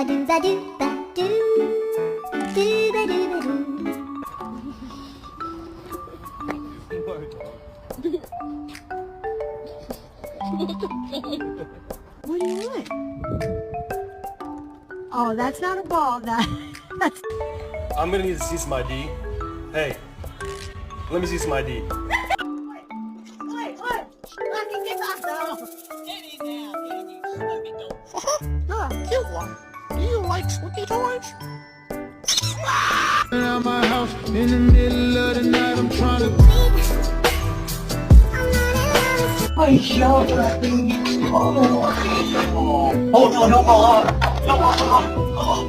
A doo ba doo ba doo. Doo ba doo ba doo. What do you want? Oh, that's not a ball. That's I'm gonna need to see some ID. Hey, let me see some ID. Wait. Let me get off though. Cute one. Do you like squeaky toys? At my house in the middle of the night, I'm trying to. I shot that thing. Oh no, no more. No more.